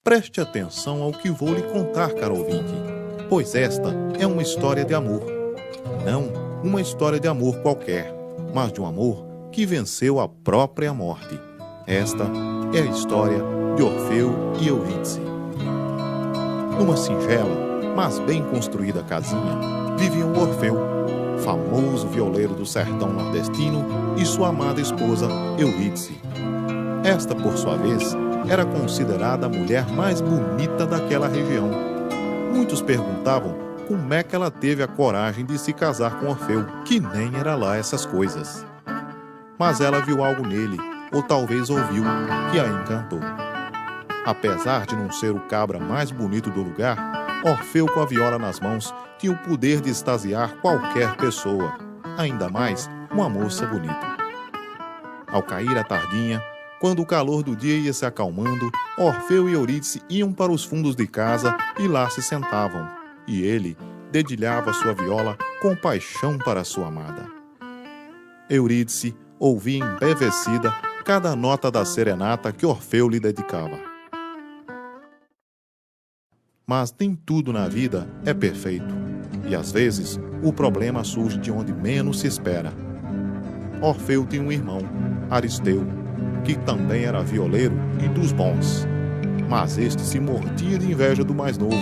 Preste atenção ao que vou lhe contar, caro ouvinte, pois esta é uma história de amor. Não uma história de amor qualquer, mas de um amor que venceu a própria morte. Esta é a história de Orfeu e Eurídice. Numa singela, mas bem construída casinha, viviam Orfeu, famoso violeiro do sertão nordestino, e sua amada esposa Eurídice. Esta, por sua vez, era considerada a mulher mais bonita daquela região. Muitos perguntavam como é que ela teve a coragem de se casar com Orfeu, que nem era lá essas coisas. Mas ela viu algo nele, ou talvez ouviu, que a encantou. Apesar de não ser o cabra mais bonito do lugar, Orfeu, com a viola nas mãos, tinha o poder de extasiar qualquer pessoa, ainda mais uma moça bonita. Ao cair a tardinha, quando o calor do dia ia se acalmando, Orfeu e Eurídice iam para os fundos de casa e lá se sentavam, e ele dedilhava sua viola com paixão para sua amada. Eurídice ouvia embevecida cada nota da serenata que Orfeu lhe dedicava. Mas nem tudo na vida é perfeito, e às vezes o problema surge de onde menos se espera. Orfeu tinha um irmão, Aristeu, que também era violeiro e dos bons. Mas este se mordia de inveja do mais novo,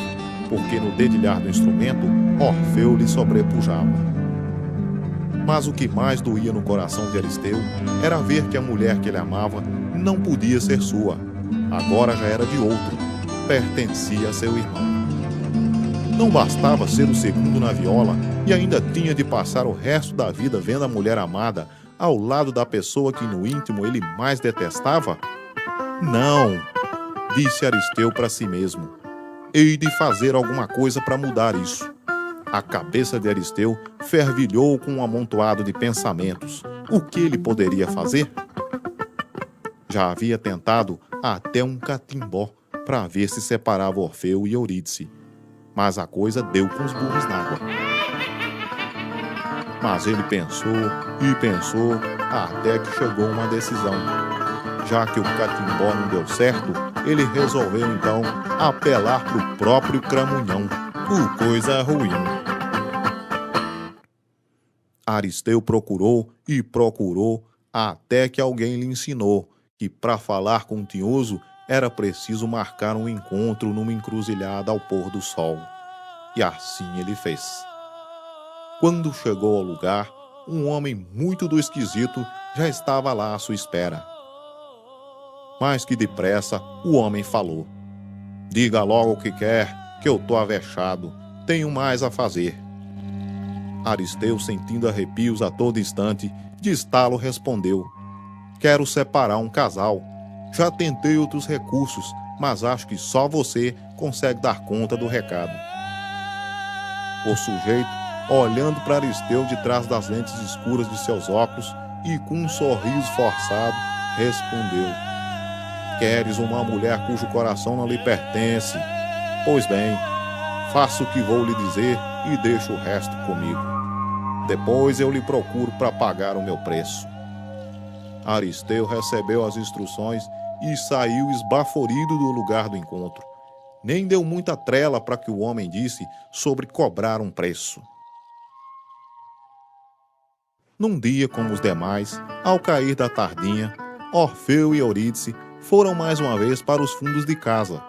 porque no dedilhar do instrumento, Orfeu lhe sobrepujava. Mas o que mais doía no coração de Aristeu era ver que a mulher que ele amava não podia ser sua. Agora já era de outro, pertencia a seu irmão. Não bastava ser o segundo na viola e ainda tinha de passar o resto da vida vendo a mulher amada ao lado da pessoa que no íntimo ele mais detestava? Não, disse Aristeu para si mesmo. Hei de fazer alguma coisa para mudar isso. A cabeça de Aristeu fervilhou com um amontoado de pensamentos. O que ele poderia fazer? Já havia tentado até um catimbó para ver se separava Orfeu e Eurídice. Mas a coisa deu com os burros na água. Mas ele pensou e pensou até que chegou uma decisão. Já que o catimbó não deu certo, ele resolveu então apelar para o próprio cramunhão. Coisa ruim. Aristeu procurou e procurou até que alguém lhe ensinou que para falar com o tinhoso era preciso marcar um encontro numa encruzilhada ao pôr do sol. E assim ele fez. Quando chegou ao lugar, um homem muito do esquisito já estava lá à sua espera. Mas que depressa o homem falou. Diga logo o que quer, que eu tô avexado, tenho mais a fazer. Aristeu, sentindo arrepios a todo instante, de estalo respondeu. Quero separar um casal. Já tentei outros recursos, mas acho que só você consegue dar conta do recado. O sujeito, olhando para Aristeu de trás das lentes escuras de seus óculos e com um sorriso forçado, respondeu. Queres uma mulher cujo coração não lhe pertence? Pois bem, faça o que vou lhe dizer e deixe o resto comigo. Depois eu lhe procuro para pagar o meu preço. Aristeu recebeu as instruções e saiu esbaforido do lugar do encontro. Nem deu muita trela para que o homem disse sobre cobrar um preço. Num dia como os demais, ao cair da tardinha, Orfeu e Eurídice foram mais uma vez para os fundos de casa.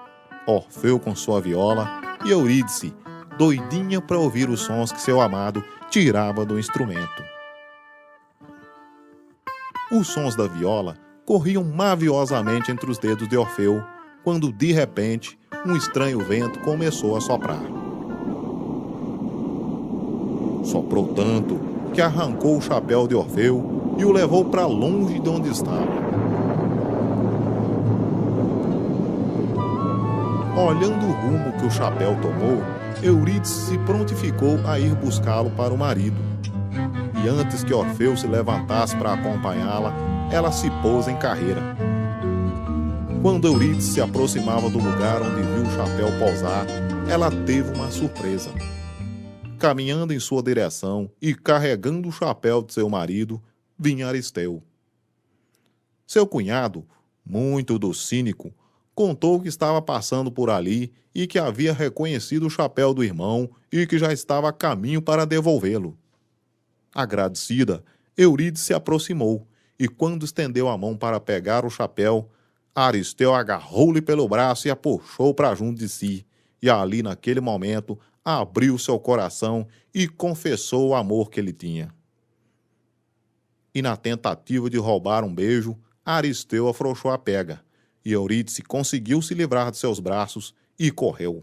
Orfeu com sua viola e Eurídice, doidinha para ouvir os sons que seu amado tirava do instrumento. Os sons da viola corriam maviosamente entre os dedos de Orfeu, quando de repente um estranho vento começou a soprar. Soprou tanto que arrancou o chapéu de Orfeu e o levou para longe de onde estava. Olhando o rumo que o chapéu tomou, Eurídice se prontificou a ir buscá-lo para o marido. E antes que Orfeu se levantasse para acompanhá-la, ela se pôs em carreira. Quando Eurídice se aproximava do lugar onde viu o chapéu pousar, ela teve uma surpresa. Caminhando em sua direção e carregando o chapéu de seu marido, vinha Aristeu. Seu cunhado, muito do cínico, contou que estava passando por ali e que havia reconhecido o chapéu do irmão e que já estava a caminho para devolvê-lo. Agradecida, Eurídice se aproximou e, quando estendeu a mão para pegar o chapéu, Aristeu agarrou-lhe pelo braço e a puxou para junto de si, e ali, naquele momento, abriu seu coração e confessou o amor que ele tinha. E na tentativa de roubar um beijo, Aristeu afrouxou a pega, e Eurídice conseguiu se livrar de seus braços e correu.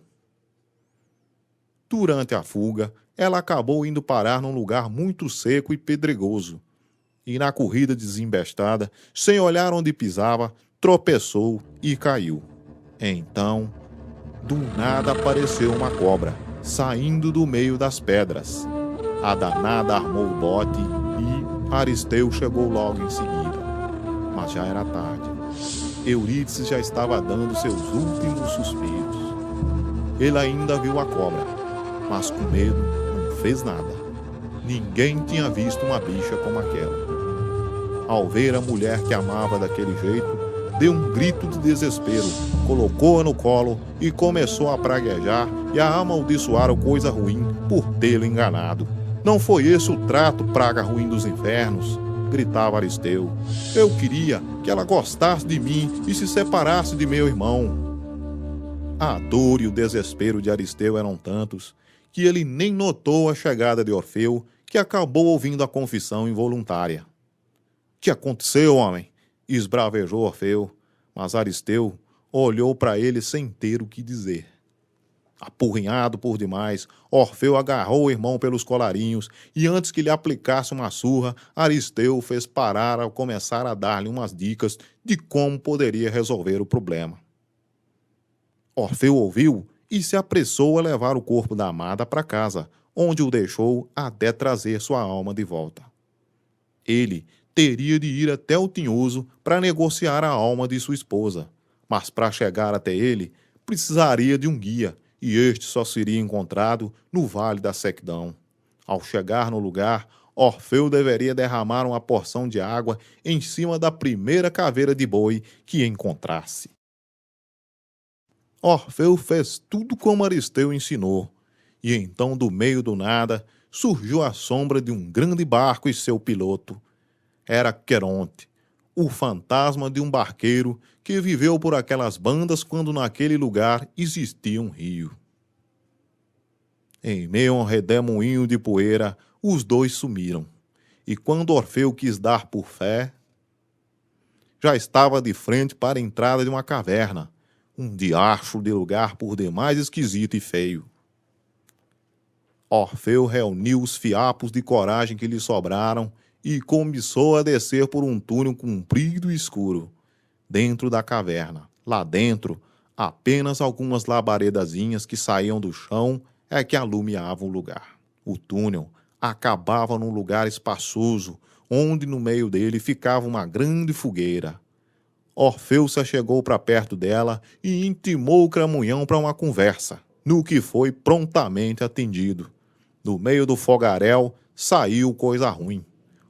Durante a fuga, ela acabou indo parar num lugar muito seco e pedregoso. E na corrida desembestada, sem olhar onde pisava, tropeçou e caiu. Então, do nada apareceu uma cobra, saindo do meio das pedras. A danada armou o bote e Aristeu chegou logo em seguida. Mas já era tarde. Eurídice já estava dando seus últimos suspiros. Ele ainda viu a cobra, mas com medo não fez nada. Ninguém tinha visto uma bicha como aquela. Ao ver a mulher que amava daquele jeito, deu um grito de desespero, colocou-a no colo e começou a praguejar e a amaldiçoar o coisa ruim por tê-lo enganado. Não foi esse o trato, praga ruim dos infernos? Gritava Aristeu. Eu queria que ela gostasse de mim e se separasse de meu irmão. A dor e o desespero de Aristeu eram tantos que ele nem notou a chegada de Orfeu, que acabou ouvindo a confissão involuntária. Que aconteceu, homem? Esbravejou Orfeu, mas Aristeu olhou para ele sem ter o que dizer. Apurrinhado por demais, Orfeu agarrou o irmão pelos colarinhos e, antes que lhe aplicasse uma surra, Aristeu o fez parar ao começar a dar-lhe umas dicas de como poderia resolver o problema. Orfeu ouviu e se apressou a levar o corpo da amada para casa, onde o deixou até trazer sua alma de volta. Ele teria de ir até o Tinhoso para negociar a alma de sua esposa, mas para chegar até ele precisaria de um guia, e este só seria encontrado no Vale da Sequidão. Ao chegar no lugar, Orfeu deveria derramar uma porção de água em cima da primeira caveira de boi que encontrasse. Orfeu fez tudo como Aristeu ensinou, e então, do meio do nada, surgiu a sombra de um grande barco e seu piloto. Era Queronte, o fantasma de um barqueiro que viveu por aquelas bandas quando naquele lugar existia um rio. Em meio a um redemoinho de poeira, os dois sumiram, e quando Orfeu quis dar por fé, já estava de frente para a entrada de uma caverna, um diacho de lugar por demais esquisito e feio. Orfeu reuniu os fiapos de coragem que lhe sobraram e começou a descer por um túnel comprido e escuro, dentro da caverna. Lá dentro, apenas algumas labaredazinhas que saíam do chão é que alumiavam o lugar. O túnel acabava num lugar espaçoso, onde no meio dele ficava uma grande fogueira. Orfeu se achegou para perto dela e intimou o cramunhão para uma conversa, no que foi prontamente atendido. No meio do fogaréu saiu coisa ruim,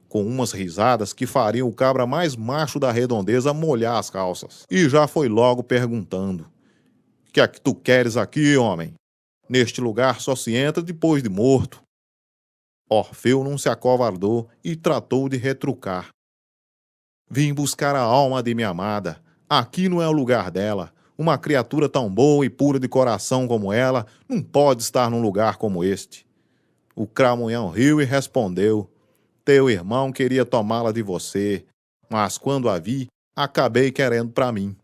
com umas risadas que fariam o cabra mais macho da redondeza molhar as calças. E já foi logo perguntando: "Que é que tu queres aqui, homem? Neste lugar só se entra depois de morto." Orfeu não se acovardou e tratou de retrucar: "Vim buscar a alma de minha amada. Aqui não é o lugar dela. Uma criatura tão boa e pura de coração como ela não pode estar num lugar como este." O cramunhão riu e respondeu: "Teu irmão queria tomá-la de você, mas quando a vi, acabei querendo para mim.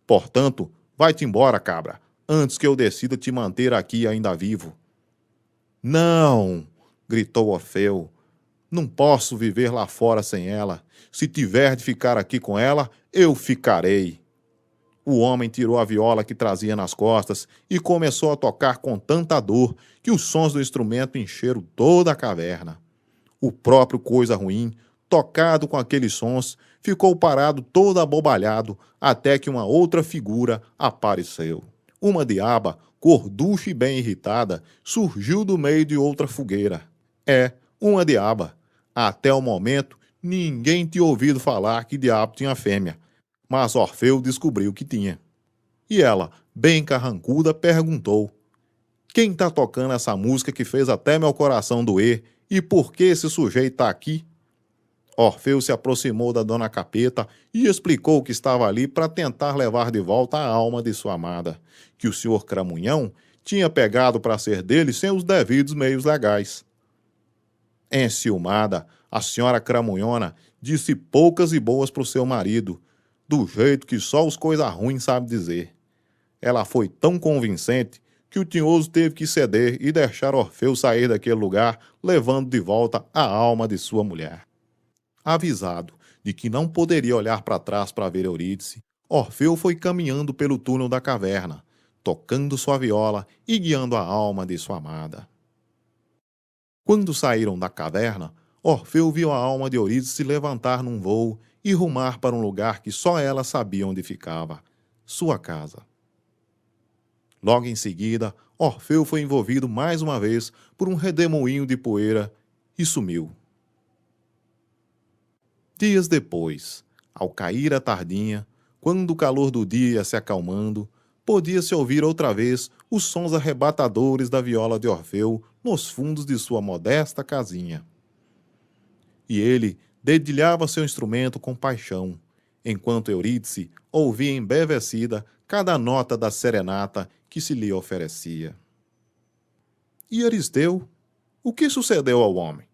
Portanto, vai-te embora, cabra, antes que eu decida te manter aqui ainda vivo." "Não!" gritou Orfeu. "Não posso viver lá fora sem ela. Se tiver de ficar aqui com ela, eu ficarei." O homem tirou a viola que trazia nas costas e começou a tocar com tanta dor que os sons do instrumento encheram toda a caverna. O próprio coisa ruim, tocado com aqueles sons, ficou parado todo abobalhado até que uma outra figura apareceu. Uma diaba, gorducha e bem irritada, surgiu do meio de outra fogueira. Uma diaba. Até o momento, ninguém tinha ouvido falar que diabo tinha fêmea, mas Orfeu descobriu que tinha. e ela, bem carrancuda, perguntou: quem tá tocando essa música que fez até meu coração doer, e por que esse sujeito tá aqui? Orfeu se aproximou da dona Capeta e explicou que estava ali para tentar levar de volta a alma de sua amada, que o senhor Cramunhão tinha pegado para ser dele sem os devidos meios legais. Enciumada, a senhora Cramunhona disse poucas e boas para o seu marido, do jeito que só os coisa ruins sabe dizer. Ela foi tão convincente que o tinhoso teve que ceder e deixar Orfeu sair daquele lugar, levando de volta a alma de sua mulher. Avisado de que não poderia olhar para trás para ver Eurídice, Orfeu foi caminhando pelo túnel da caverna, tocando sua viola e guiando a alma de sua amada. Quando saíram da caverna, Orfeu viu a alma de Eurídice se levantar num voo e rumar para um lugar que só ela sabia onde ficava, sua casa. Logo em seguida, Orfeu foi envolvido mais uma vez por um redemoinho de poeira e sumiu. Dias depois, ao cair a tardinha, quando o calor do dia ia se acalmando, podia-se ouvir outra vez os sons arrebatadores da viola de Orfeu nos fundos de sua modesta casinha. E ele dedilhava seu instrumento com paixão, enquanto Eurídice ouvia embevecida cada nota da serenata que se lhe oferecia. E Aristeu? O que sucedeu ao homem?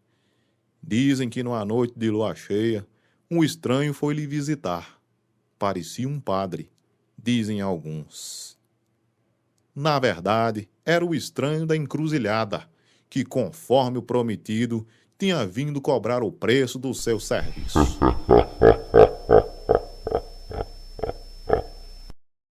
Dizem que numa noite de lua cheia, um estranho foi lhe visitar. Parecia um padre, dizem alguns. Na verdade, era o estranho da encruzilhada, que, conforme o prometido, tinha vindo cobrar o preço do seu serviço.